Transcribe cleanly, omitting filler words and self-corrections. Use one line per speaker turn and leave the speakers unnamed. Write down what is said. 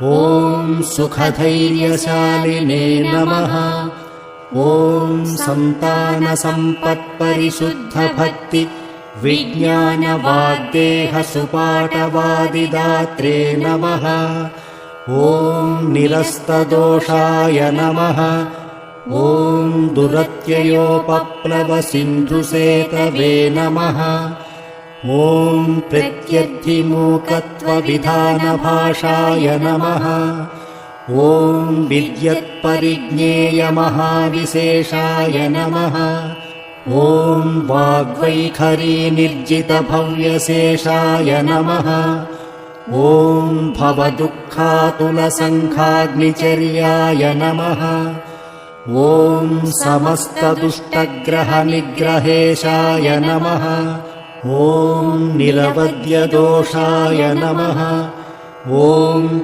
ॐ सुखधैर्यशालिने नमः। ॐ सन्तानसम्पत्परिशुद्धभक्ति विज्ञानवाग्देहसुपाठवादिदात्रे नमः। ॐ निरस्तदोषाय नमः। ॐ दुरत्ययोपप्लवसिन्धुसेतवे नमः। ॐ प्रत्यर्थिमूकत्वविधानभाषाय नमः। ॐ विद्यत्परिज्ञेयमहाविशेषाय नमः। ॐ वाग्वैखरीनिर्जितभव्यशेषाय नमः। ॐ भवदुःखातुलसङ्खाग्निचर्याय नमः। ॐ समस्तदुष्टग्रहनिग्रहेशाय नमः। ॐ निरवध्यदोषाय नमः। ॐ